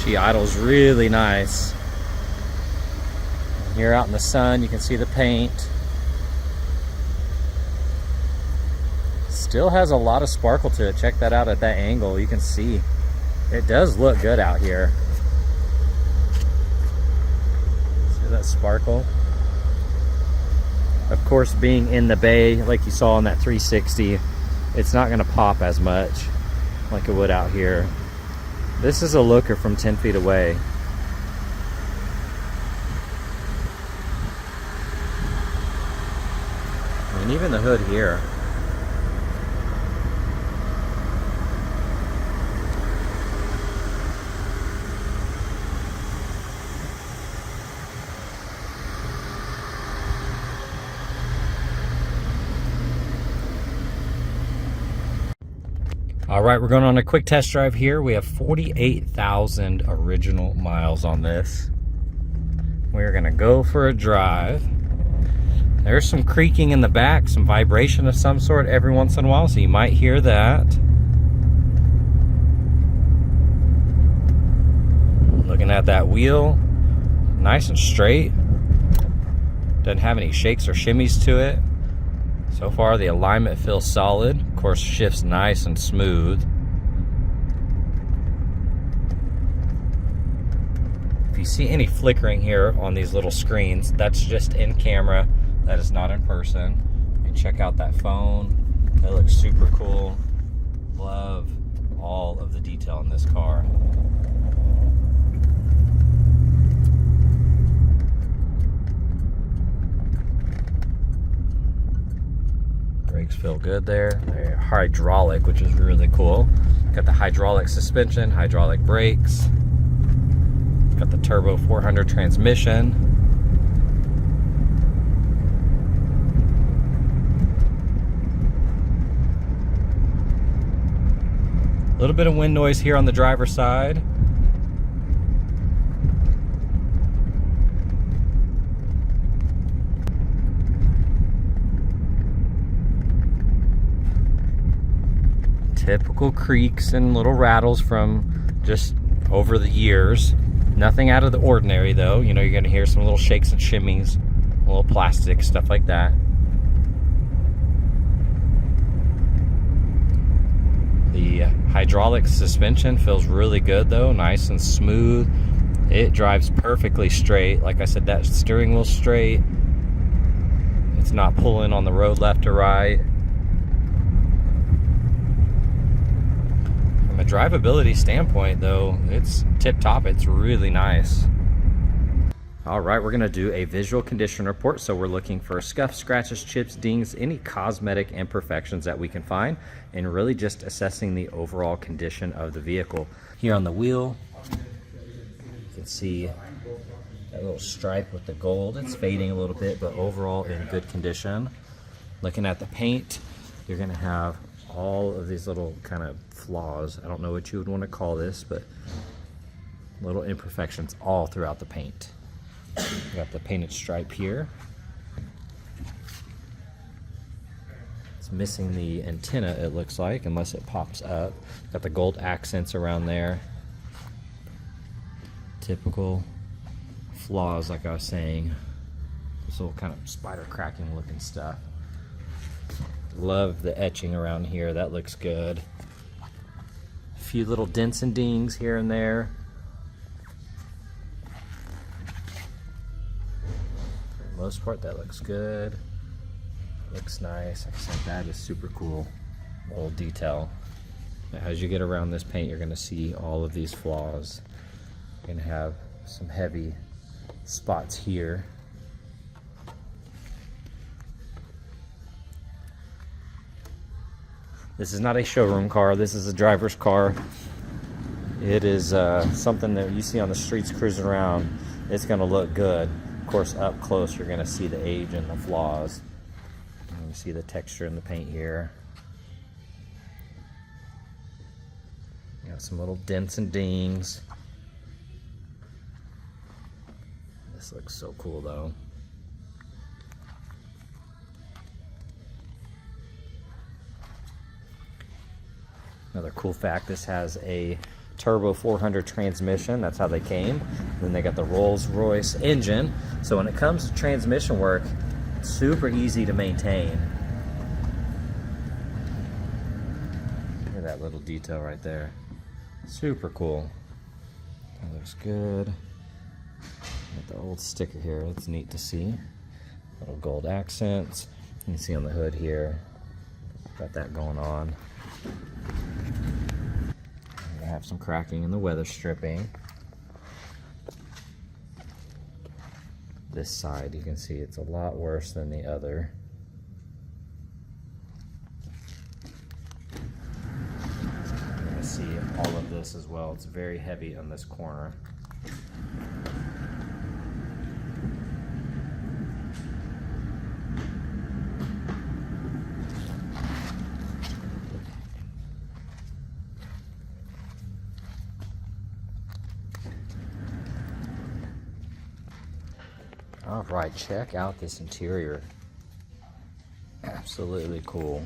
She idles really nice. Here out in the sun, you can see the paint. Still has a lot of sparkle to it. Check that out at that angle. You can see it does look good out here. See that sparkle? Of course, being in the bay like you saw on that 360, it's not going to pop as much like it would out here. This is a looker from 10 feet away. And even the hood here. All right, we're going on a quick test drive here. We have 48,000 original miles on this. We're gonna go for a drive. There's some creaking in the back, some vibration of some sort every once in a while, so you might hear that. Looking at that wheel, nice and straight. Doesn't have any shakes or shimmies to it. So far, the alignment feels solid. Of course, shifts nice and smooth. If you see any flickering here on these little screens, that's just in camera. That is not in person. And check out that phone. That looks super cool. Love all of the detail in this car. Brakes feel good there. They're hydraulic, which is really cool. Got the hydraulic suspension, hydraulic brakes. Got the turbo 400 transmission. A little bit of wind noise here on the driver's side. Typical creaks and little rattles from just over the years. Nothing out of the ordinary though. You know, you're gonna hear some little shakes and shimmies, a little plastic, stuff like that. The hydraulic suspension feels really good though, nice and smooth. It drives perfectly straight. Like I said, that steering wheel's straight. It's not pulling on the road left or right. From a drivability standpoint though, it's tip top. It's really nice. All right, we're gonna do a visual condition report. So we're looking for scuffs, scratches, chips, dings, any cosmetic imperfections that we can find, and really just assessing the overall condition of the vehicle. Here on the wheel, you can see that little stripe with the gold. It's fading a little bit, but overall in good condition. Looking at the paint, you're gonna have all of these little kind of flaws. I don't know what you would want to call this, but little imperfections all throughout the paint. Got the painted stripe here. It's missing the antenna, it looks like, unless it pops up. Got the gold accents around there. Typical flaws, like I was saying. This little kind of spider cracking looking stuff. Love the etching around here, that looks good. A few little dents and dings here and there. For the most part, that looks good. Looks nice. Like I said, that is super cool. Old detail. Now, as you get around this paint, you're going to see all of these flaws. You're going to have some heavy spots here. This is not a showroom car. This is a driver's car. It is something that you see on the streets cruising around. It's going to look good. Of course, up close, you're going to see the age and the flaws. You see the texture in the paint here. You got some little dents and dings. This looks so cool though. Another cool fact, this has a turbo 400 transmission. That's how they came. Then they got the Rolls-Royce engine. So when it comes to transmission work, it's super easy to maintain. Look at that little detail right there. Super cool. That looks good. Got the old sticker here. It's neat to see. Little gold accents. You can see on the hood here. Got that going on. I have some cracking in the weather stripping. This side, you can see it's a lot worse than the other. You're going to see all of this as well. It's very heavy on this corner. All right, check out this interior. Absolutely cool.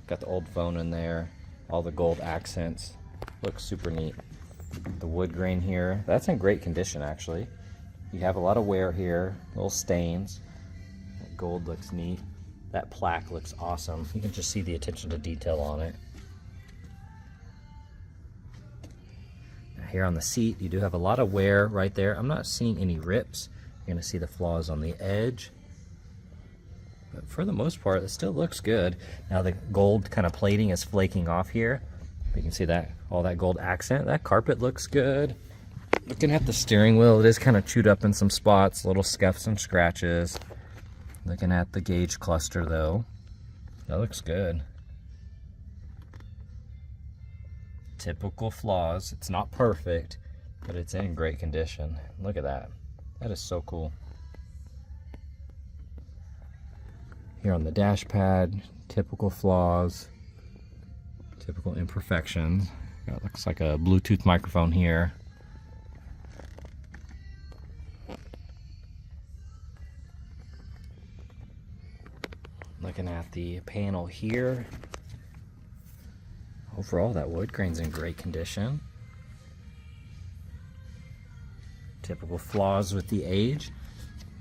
Got the old phone in there, all the gold accents. Looks super neat. The wood grain here, that's in great condition actually. You have a lot of wear here, little stains. That gold looks neat. That plaque looks awesome. You can just see the attention to detail on it. Now here on the seat, you do have a lot of wear right there. I'm not seeing any rips. You're going to see the flaws on the edge. But for the most part, it still looks good. Now the gold kind of plating is flaking off here. You can see that, all that gold accent. That carpet looks good. Looking at the steering wheel, it is kind of chewed up in some spots, little scuffs and scratches. Looking at the gauge cluster though, that looks good. Typical flaws. It's not perfect, but it's in great condition. Look at that. That is so cool. Here on the dash pad, typical flaws, typical imperfections. It looks like a Bluetooth microphone here. Looking at the panel here. Overall, that wood grain's in great condition. Typical flaws with the age.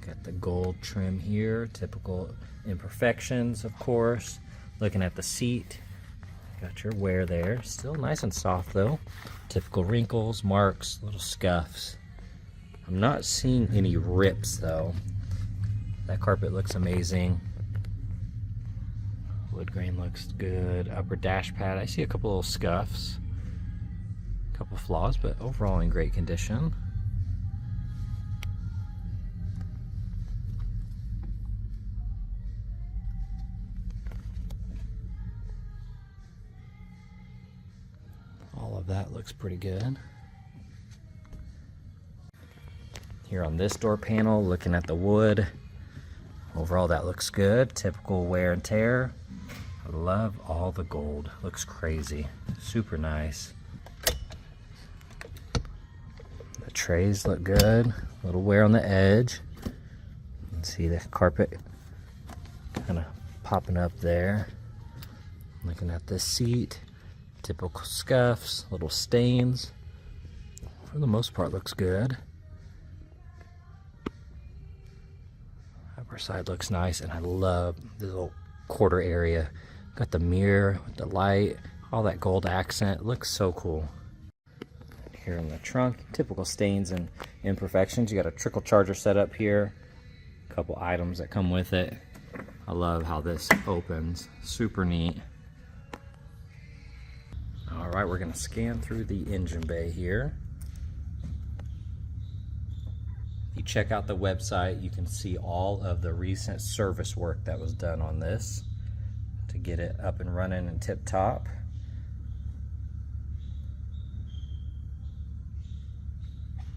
Got the gold trim here. Typical imperfections, of course. Looking at the seat. Got your wear there. Still nice and soft though. Typical wrinkles, marks, little scuffs. I'm not seeing any rips though. That carpet looks amazing. Wood grain looks good. Upper dash pad, I see a couple little scuffs. A couple flaws, but overall in great condition. All of that looks pretty good. Here on this door panel, looking at the wood, overall that looks good. Typical wear and tear. I love all the gold. Looks crazy. Super nice. The trays look good. A little wear on the edge. You can see the carpet kind of popping up there. Looking at this seat. Typical scuffs, little stains. For the most part, looks good. Upper side looks nice, and I love the little quarter area. Got the mirror, the light, all that gold accent. Looks so cool. Here in the trunk, typical stains and imperfections. You got a trickle charger set up here. A couple items that come with it. I love how this opens. Super neat. All right, we're gonna scan through the engine bay here. If you check out the website, you can see all of the recent service work that was done on this to get it up and running and tip top.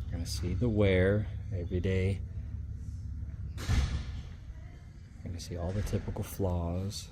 You're gonna see the wear every day. You're gonna see all the typical flaws.